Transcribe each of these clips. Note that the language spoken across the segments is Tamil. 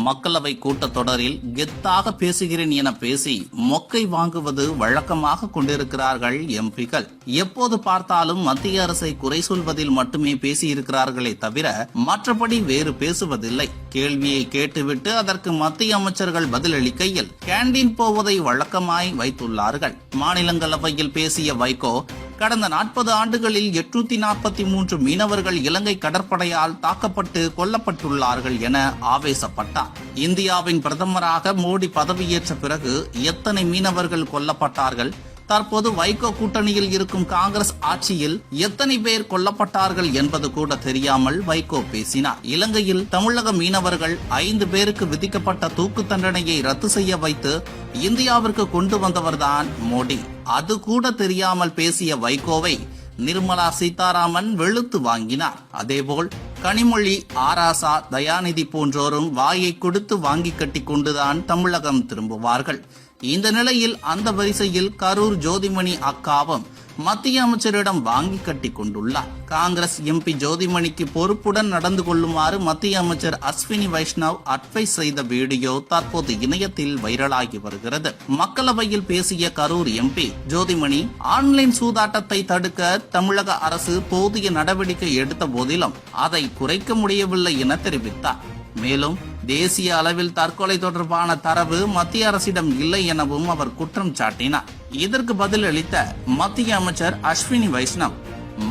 மக்களவை கூட்டத்தொடரில் கெத்தாக பேசுகிறேன் என பேசி மொக்கை வாங்குவது வழக்கமாக கொண்டிருக்கிறார்கள் எம்பிக்கள். எப்போது பார்த்தாலும் மத்திய அரசை குறை சொல்வதில் மட்டுமே பேசியிருக்கிறார்களே தவிர மற்றபடி வேறு பேசுவதில்லை. கேள்வியை கேட்டுவிட்டு அதற்கு மத்திய அமைச்சர்கள் பதிலளிக்கையில் கேண்டீன் போவதை வழக்கமாய் வைத்துள்ளார்கள். மாநிலங்களவையில் பேசிய வைகோ, கடந்த 40 ஆண்டுகளில் 843 மீனவர்கள் இலங்கை கடற்படையால் தாக்கப்பட்டு கொல்லப்பட்டுள்ளார்கள் என ஆவேசப்பட்டார். இந்தியாவின் பிரதமராக மோடி பதவியேற்ற பிறகு எத்தனை மீனவர்கள் கொல்லப்பட்டார்கள்? தற்போது வைகோ கூட்டணியில் இருக்கும் காங்கிரஸ் ஆட்சியில் எத்தனை பேர் கொல்லப்பட்டார்கள் என்பது கூட தெரியாமல் வைகோ பேசினார். இலங்கையில் தமிழக மீனவர்கள் 5 பேருக்கு விதிக்கப்பட்ட தூக்கு தண்டனையை ரத்து செய்ய வைத்து இந்தியாவிற்கு கொண்டு வந்தவர்தான் மோடி. அது கூட தெரியாமல் பேசிய வைகோவை நிர்மலா சீதாராமன் வெளுத்து வாங்கினார். அதேபோல் கனிமொழி, ஆராசா, தயாநிதி போன்றோரும் வாயை கொடுத்து வாங்கி கட்டி கொண்டுதான் தமிழகம் திரும்புவார்கள். இந்த நிலையில் அந்த வரிசையில் கரூர் ஜோதிமணி அக்காவும் மத்திய அமைச்சரிடம் வாங்கி கட்டி கொண்டுள்ளார். காங்கிரஸ் எம்பி ஜோதிமணிக்கு பொறுப்புடன் நடந்து கொள்ளுமாறு மத்திய அமைச்சர் அஸ்வினி வைஷ்ணவ் அட்வைஸ் செய்த வீடியோ தற்போது இணையத்தில் வைரலாகி வருகிறது. மக்களவையில் பேசிய கரூர் எம்பி ஜோதிமணி, ஆன்லைன் சூதாட்டத்தை தடுக்க தமிழக அரசு போதிய நடவடிக்கை எடுத்த போதிலும் அதை குறைக்க முடியவில்லை என தெரிவித்தார். மேலும் தேசிய அளவில் தற்கொலை தொடர்பான தரவு மத்திய அரசிடம் இல்லை எனவும் அவர் குற்றம் சாட்டினார். இதற்கு பதிலளித்த மத்திய அமைச்சர் அஸ்வினி வைஷ்ணவ்,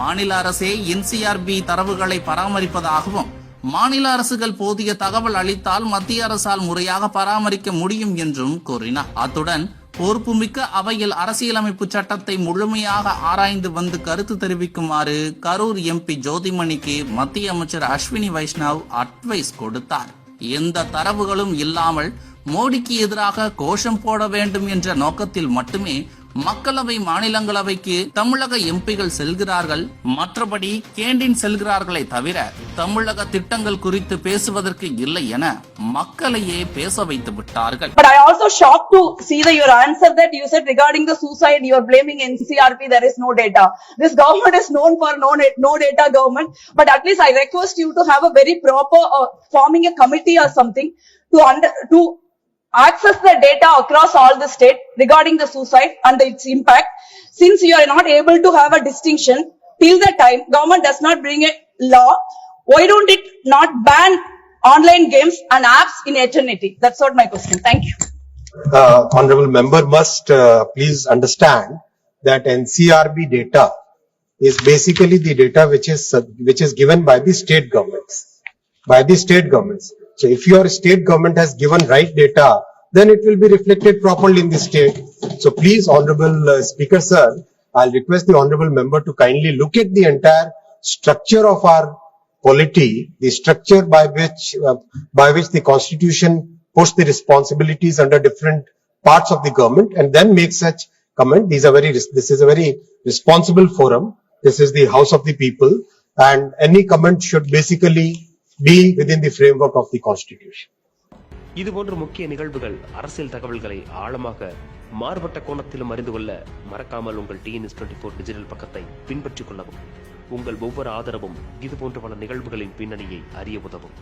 மாநில அரசே NCRB தரவுகளை பராமரிப்பதாகவும் மாநில அரசுகள் போதிய தகவல் அளித்தால் மத்திய அரசால் முறையாக பராமரிக்க முடியும் என்றும் கூறினார். அத்துடன் பொறுப்புமிக்க அவையில் அரசியலமைப்பு சட்டத்தை முழுமையாக ஆராய்ந்து வந்து கருத்து தெரிவிக்குமாறு கரூர் எம்பி ஜோதிமணிக்கு மத்திய அமைச்சர் அஸ்வினி வைஷ்ணவ் அட்வைஸ் கொடுத்தார். எந்த தரவுகளும் இல்லாமல் மோடிக்கு எதிராக கோஷம் போட வேண்டும் என்ற நோக்கத்தில் மட்டுமே மக்களவை, மாநிலங்களவைக்கு தமிழக எம்பிகள் செல்கிறார்கள். மற்றபடி கேண்டீன் செல்கிறார்களே தவிர தமிழக திட்டங்கள் குறித்து பேசுவதற்கு இல்லை என மக்களையே பேச வைத்து விட்டார்கள். But I also shocked to see your answer that you said regarding the suicide you are blaming NCRB, there is no data. This government is known for no data government, but at least I request you to have a very proper forming a committee or something to access the data across all the state regarding the suicide and its impact. Since you are not able to have a distinction till the time government does not bring a law, why don't it not ban online games and apps in eternity? That's what my question. Thank you. Honorable member must please understand that NCRB data is basically the data which is given by the state governments. So if your state government has given right data, then it will be reflected properly in the state. So please, Honorable Speaker Sir, I'll request the Honorable member to kindly look at the entire structure of our polity, the structure by which the Constitution puts the responsibilities under different parts of the government, and then make such comment. This is a very responsible forum. This is the House of the People, and any comment should basically be within the framework of the Constitution. இதுபோன்ற முக்கிய நிகழ்வுகள், அரசியல் தகவல்களை ஆழமாக மாறுபட்ட கோணத்திலும் அறிந்து கொள்ள மறக்காமல் உங்கள் TNS24 டிஜிட்டல் பக்கத்தை பின்பற்றிக் கொள்ளவும். உங்கள் ஒவ்வொரு ஆதரவும் இதுபோன்ற பல நிகழ்வுகளின் பின்னணியை அறிய உதவும்.